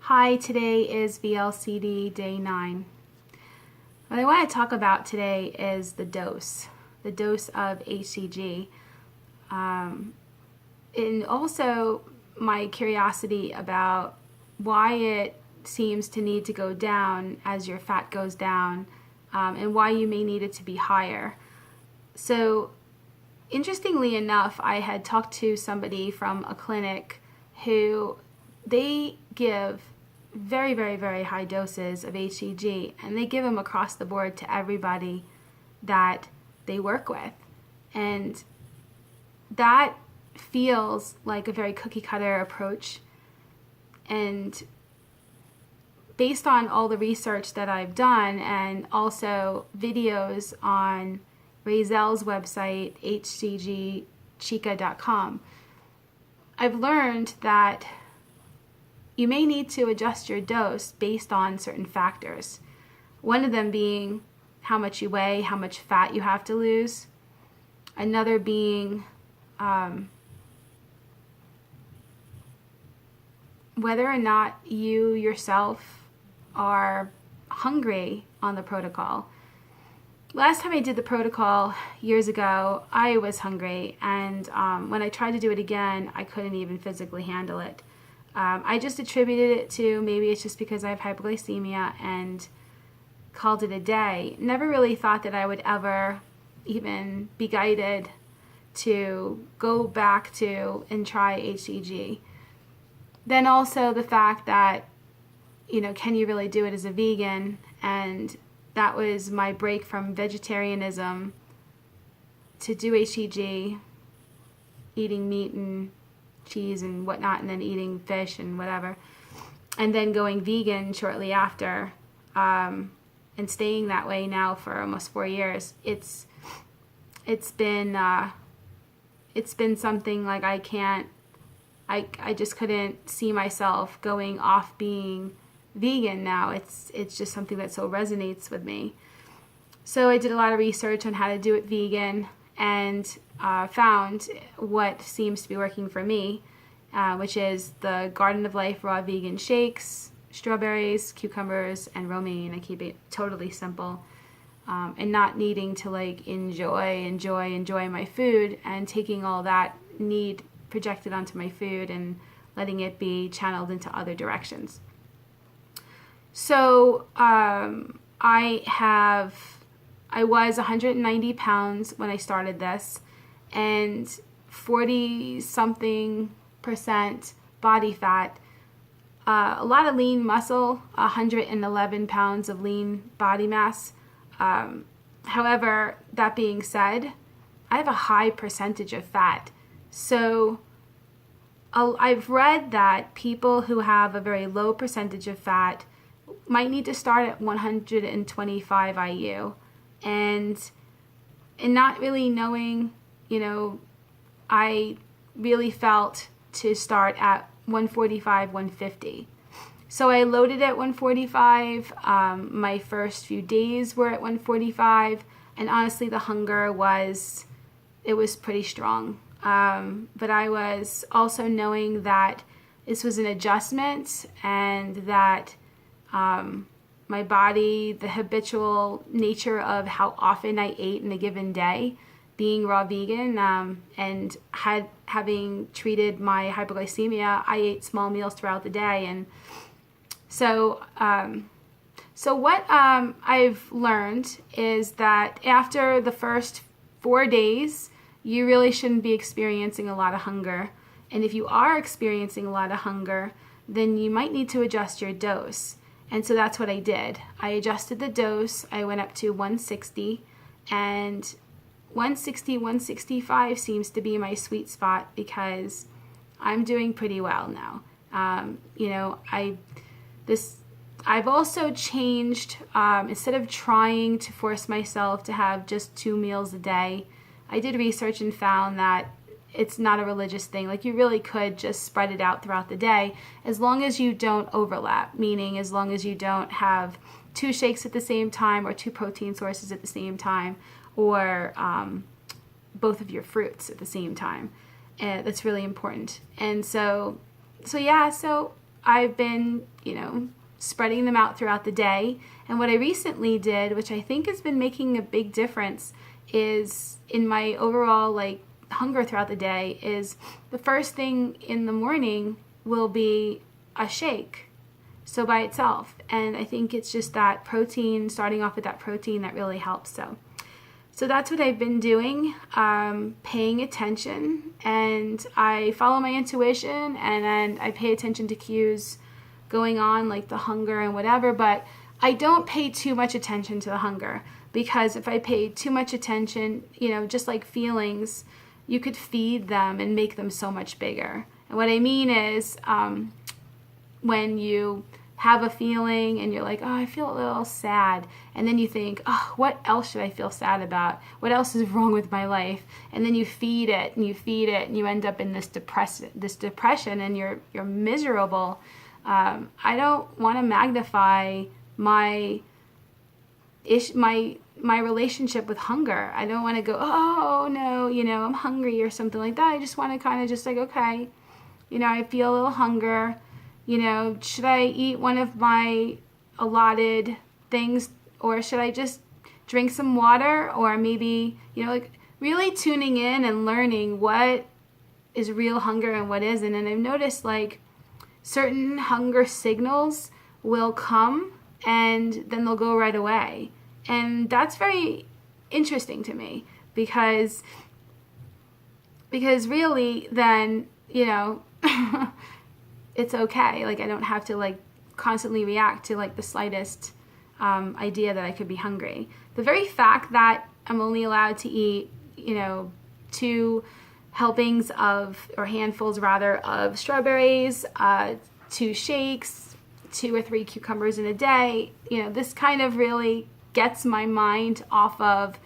Hi, today is VLCD day 9. What I want to talk about today is the dose of HCG, and also my curiosity about why it seems to need to go down as your fat goes down, and why you may need it to be higher. So, interestingly enough, I had talked to somebody from a clinic who they give very, very, very high doses of HCG, and they give them across the board to everybody that they work with. And that feels like a very cookie cutter approach. And based on all the research that I've done and also videos on Razel's website, hcgchica.com, I've learned that you may need to adjust your dose based on certain factors. One of them being how much you weigh, how much fat you have to lose. Another being whether or not you yourself are hungry on the protocol. Last time I did the protocol years ago, I was hungry, and when I tried to do it again, I couldn't even physically handle it. I just attributed it to maybe it's just because I have hypoglycemia and called it a day. Never really thought that I would ever even be guided to go back to and try HCG. Then also the fact that, can you really do it as a vegan? And that was my break from vegetarianism to do HCG, eating meat and cheese and whatnot, and then eating fish and whatever, and then going vegan shortly after, and staying that way now for almost 4 years. It's been something like I just couldn't see myself going off being vegan now. It's just something that so resonates with me. So I did a lot of research on how to do it vegan, and found what seems to be working for me, which is the Garden of Life raw vegan shakes, strawberries, cucumbers, and romaine. I keep it totally simple, and not needing to enjoy my food, and taking all that need projected onto my food and letting it be channeled into other directions. So I was 190 pounds when I started this, and 40-something% body fat, a lot of lean muscle, 111 pounds of lean body mass. However, that being said, I have a high percentage of fat. So I've read that people who have a very low percentage of fat might need to start at 125 IU. And not really knowing, I really felt to start at 145, 150. So I loaded at 145. My first few days were at 145, and honestly, the hunger was pretty strong. But I was also knowing that this was an adjustment, and that my body, the habitual nature of how often I ate in a given day, being raw vegan, and having treated my hypoglycemia, I ate small meals throughout the day. And so what I've learned is that after the first 4 days, you really shouldn't be experiencing a lot of hunger. And if you are experiencing a lot of hunger, then you might need to adjust your dose. And so that's what I did. I adjusted the dose. I went up to 160, and 160, 165 seems to be my sweet spot, because I'm doing pretty well now. I've also changed, instead of trying to force myself to have just 2 meals a day, I did research and found that it's not a religious thing. Like, you really could just spread it out throughout the day, as long as you don't overlap, meaning as long as you don't have 2 shakes at the same time, or 2 protein sources at the same time, or both of your fruits at the same time. That's really important. And so I've been, spreading them out throughout the day. And what I recently did, which I think has been making a big difference, is in my overall like hunger throughout the day, is the first thing in the morning will be a shake. So by itself. And I think it's just that protein, starting off with that protein, that really helps. So that's what I've been doing, paying attention, and I follow my intuition, and I pay attention to cues going on, like the hunger and whatever, but I don't pay too much attention to the hunger, because if I pay too much attention, just like feelings, you could feed them and make them so much bigger. And what I mean is, when you have a feeling and you're like, oh, I feel a little sad, and then you think, oh, what else should I feel sad about? What else is wrong with my life? And then you feed it and you feed it, and you end up in this depression, and you're miserable. I don't want to magnify my relationship with hunger. I don't want to go, oh no, I'm hungry or something like that. I just want to kind of just like, okay, I feel a little hunger. Should I eat one of my allotted things, or should I just drink some water? Or maybe, like really tuning in and learning what is real hunger and what isn't. And I've noticed like certain hunger signals will come and then they'll go right away. And that's very interesting to me, because really then, it's okay. Like, I don't have to like constantly react to like the slightest idea that I could be hungry. The very fact that I'm only allowed to eat, 2 helpings of, or handfuls rather, of strawberries, 2 shakes, 2 or 3 cucumbers in a day, this kind of really gets my mind off of,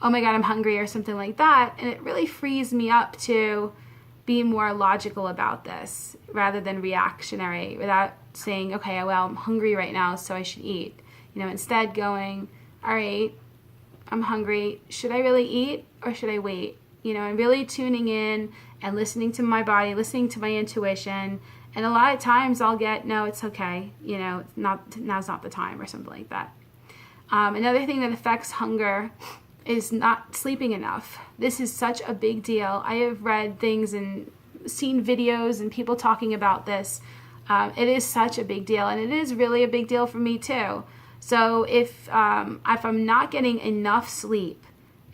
oh my God, I'm hungry or something like that. And it really frees me up to be more logical about this rather than reactionary, without saying, okay, well, I'm hungry right now, so I should eat. Instead going, all right, I'm hungry. Should I really eat or should I wait? And really tuning in and listening to my body, listening to my intuition. And a lot of times I'll get, no, it's okay. Now's not the time, or something like that. Another thing that affects hunger is not sleeping enough. This is such a big deal. I have read things and seen videos and people talking about this. It is such a big deal, and it is really a big deal for me too. So if I'm not getting enough sleep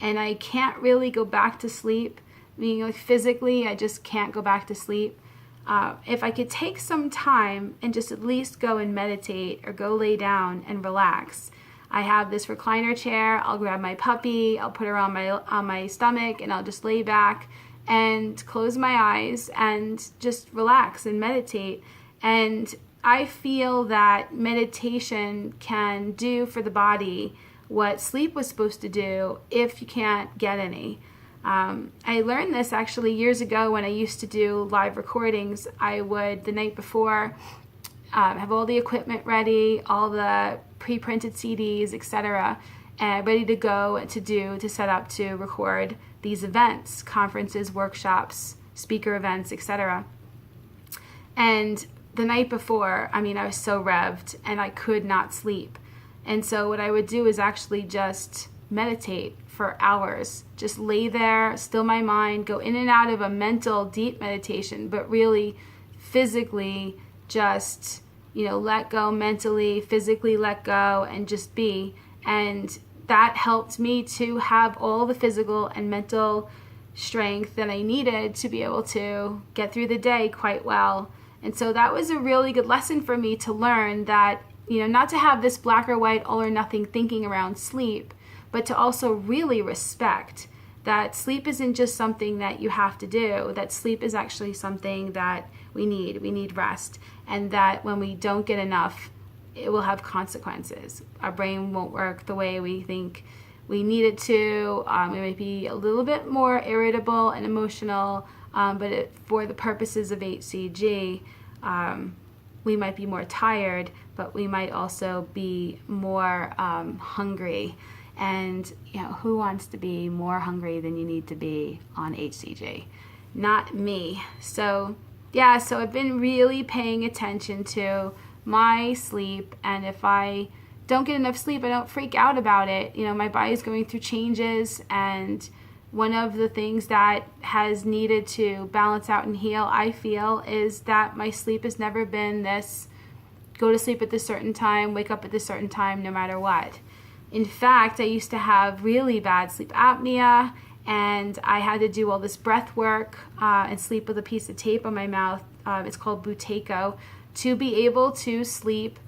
and I can't really go back to sleep, meaning like physically I just can't go back to sleep, if I could take some time and just at least go and meditate or go lay down and relax. I have this recliner chair. I'll grab my puppy, I'll put her on my stomach, and I'll just lay back and close my eyes and just relax and meditate. And I feel that meditation can do for the body what sleep was supposed to do if you can't get any. I learned this actually years ago when I used to do live recordings. I would, the night before, have all the equipment ready, all the pre-printed CDs, etc., ready to go to set up to record these events, conferences, workshops, speaker events, etc. And the night before, I was so revved and I could not sleep. And so what I would do is actually just meditate for hours, just lay there, still my mind, go in and out of a mental deep meditation, but really physically just let go mentally, physically let go, and just be. And that helped me to have all the physical and mental strength that I needed to be able to get through the day quite well. And so that was a really good lesson for me to learn that, not to have this black or white, all or nothing thinking around sleep, but to also really respect that sleep isn't just something that you have to do, that sleep is actually something that we need rest, and that when we don't get enough, it will have consequences. Our brain won't work the way we think we need it to. We might be a little bit more irritable and emotional, but for the purposes of HCG, we might be more tired, but we might also be more hungry. And who wants to be more hungry than you need to be on HCG? Not me. So yeah, so I've been really paying attention to my sleep, and if I don't get enough sleep, I don't freak out about it. You know, my body's going through changes, and one of the things that has needed to balance out and heal, I feel, is that my sleep has never been this go to sleep at this certain time, wake up at this certain time, no matter what. In fact, I used to have really bad sleep apnea, and I had to do all this breath work and sleep with a piece of tape on my mouth. It's called Buteyko, to be able to sleep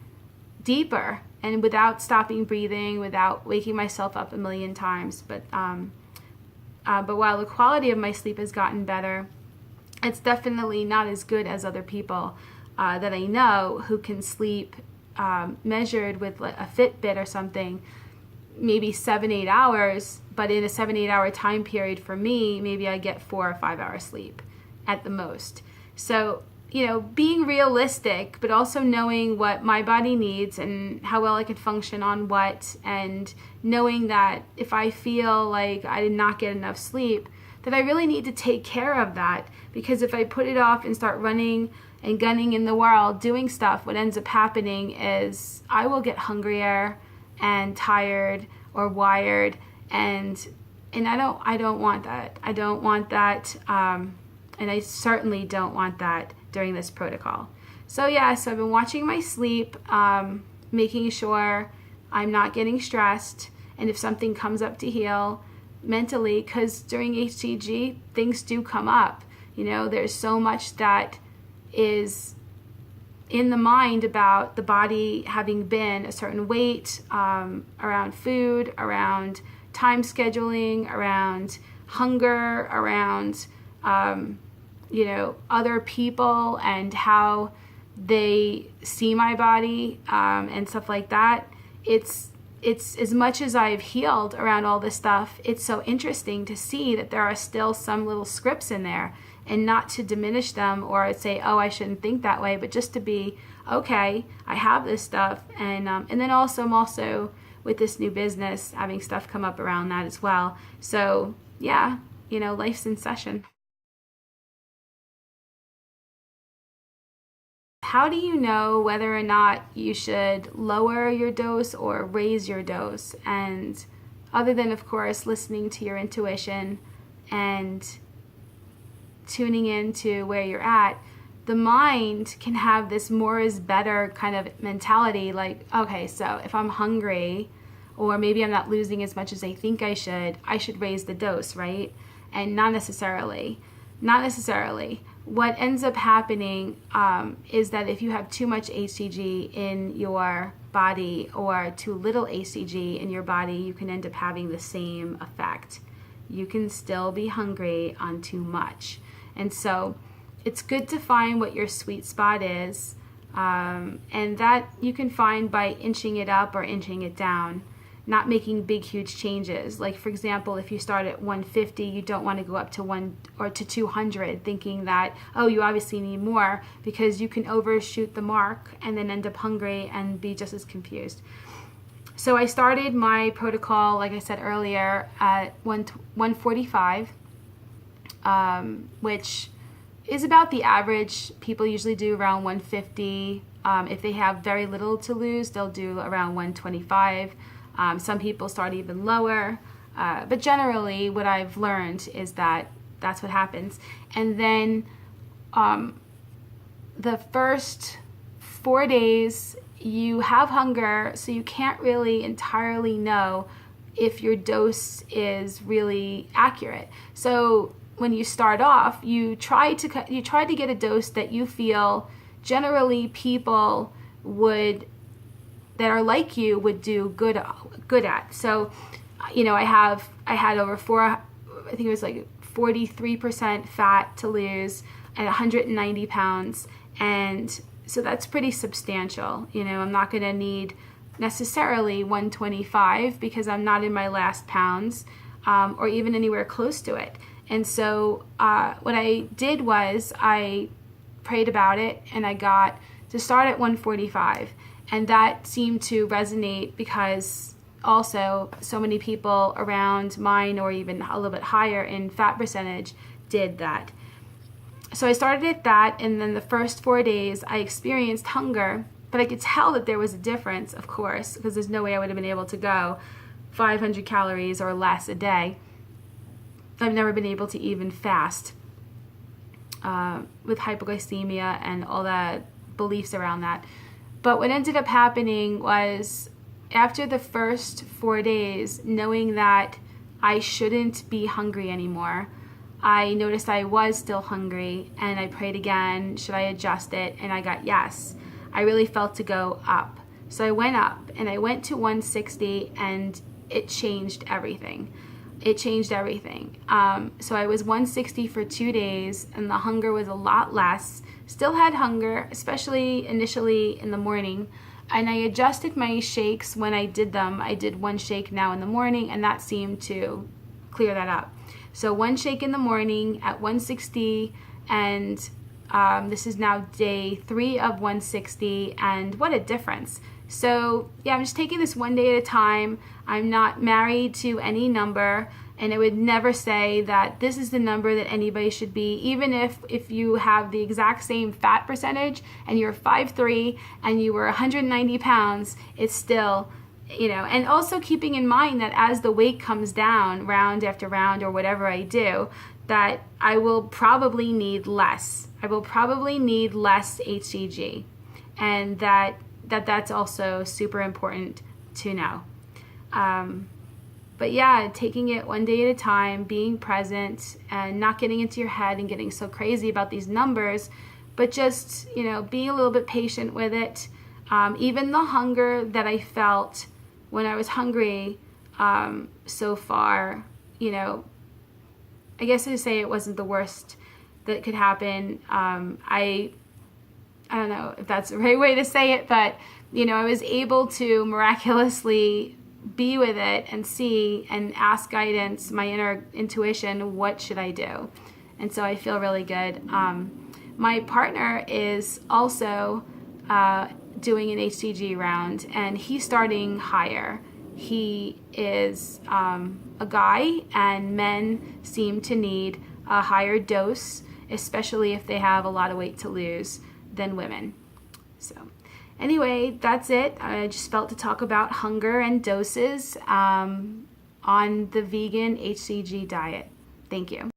deeper and without stopping breathing, without waking myself up a million times. But while the quality of my sleep has gotten better, it's definitely not as good as other people that I know who can sleep measured with a Fitbit or something, maybe 7-8 hours, but in a 7-8 hour time period for me, maybe I get 4 or 5 hours sleep at the most. So, you know, being realistic, but also knowing what my body needs and how well I can function on what, and knowing that if I feel like I did not get enough sleep, that I really need to take care of that, because if I put it off and start running and gunning in the world, doing stuff, what ends up happening is I will get hungrier and tired or wired, and I don't want that. I don't want that, and I certainly don't want that during this protocol. So yeah, so I've been watching my sleep, making sure I'm not getting stressed, and if something comes up to heal mentally, because during HCG things do come up. You know, there's so much that is in the mind about the body having been a certain weight, around food, around time scheduling, around hunger, around you know, other people and how they see my body, and stuff like that. It's as much as I've healed around all this stuff, it's so interesting to see that there are still some little scripts in there, and not to diminish them or say, oh, I shouldn't think that way, but just to be, okay, I have this stuff. And then also, I'm also with this new business having stuff come up around that as well. So yeah, you know, life's in session. How do you know whether or not you should lower your dose or raise your dose? And other than, of course, listening to your intuition and tuning into where you're at, the mind can have this more is better kind of mentality, like, okay, so if I'm hungry, or maybe I'm not losing as much as I think I should raise the dose, right? And not necessarily. What ends up happening is that if you have too much HCG in your body or too little HCG in your body, you can end up having the same effect. You can still be hungry on too much. And so it's good to find what your sweet spot is, and that you can find by inching it up or inching it down, not making big, huge changes. Like, for example, if you start at 150, you don't want to go up to 200 thinking that, oh, you obviously need more, because you can overshoot the mark and then end up hungry and be just as confused. So I started my protocol, like I said earlier, at 145, which is about the average. People usually do around 150. If they have very little to lose, they'll do around 125. Some people start even lower, but generally what I've learned is that that's what happens. And then the first 4 days you have hunger, so you can't really entirely know if your dose is really accurate. So when you start off, you try to get a dose that you feel generally people that are like you would do good at. So, you know, I had over I think it was like 43% fat to lose at 190 pounds, and so that's pretty substantial. You know, I'm not going to need necessarily 125 because I'm not in my last pounds, or even anywhere close to it. And so what I did was I prayed about it, and I got to start at 145. And that seemed to resonate because also so many people around mine, or even a little bit higher in fat percentage, did that. So I started at that, and then the first 4 days I experienced hunger, but I could tell that there was a difference, of course, because there's no way I would have been able to go 500 calories or less a day. I've never been able to even fast with hypoglycemia and all the beliefs around that. But what ended up happening was, after the first 4 days, knowing that I shouldn't be hungry anymore, I noticed I was still hungry, and I prayed again, should I adjust it? And I got yes. I really felt to go up. So I went up, and I went to 160, and it changed everything. It changed everything. So I was 160 for 2 days, and the hunger was a lot less. Still had hunger, especially initially in the morning. And I adjusted my shakes when I did them. I did 1 shake now in the morning, and that seemed to clear that up. So 1 shake in the morning at 160, and this is now day 3 of 160, and what a difference. So yeah, I'm just taking this 1 day at a time. I'm not married to any number, and I would never say that this is the number that anybody should be, even if you have the exact same fat percentage and you're 5'3" and you were 190 pounds, it's still, and also keeping in mind that as the weight comes down round after round or whatever I do, that I will probably need less. I will probably need less HCG, and that's also super important to know. But yeah, taking it 1 day at a time, being present, and not getting into your head and getting so crazy about these numbers, but just, being a little bit patient with it. Even the hunger that I felt when I was hungry so far, I guess I'd say it wasn't the worst that could happen. I don't know if that's the right way to say it, but, I was able to miraculously be with it and see and ask guidance, my inner intuition, what should I do? And so I feel really good. My partner is also doing an HCG round, and he's starting higher. He is a guy, and men seem to need a higher dose, especially if they have a lot of weight to lose, than women. So anyway, that's it. I just felt to talk about hunger and doses on the vegan HCG diet. Thank you.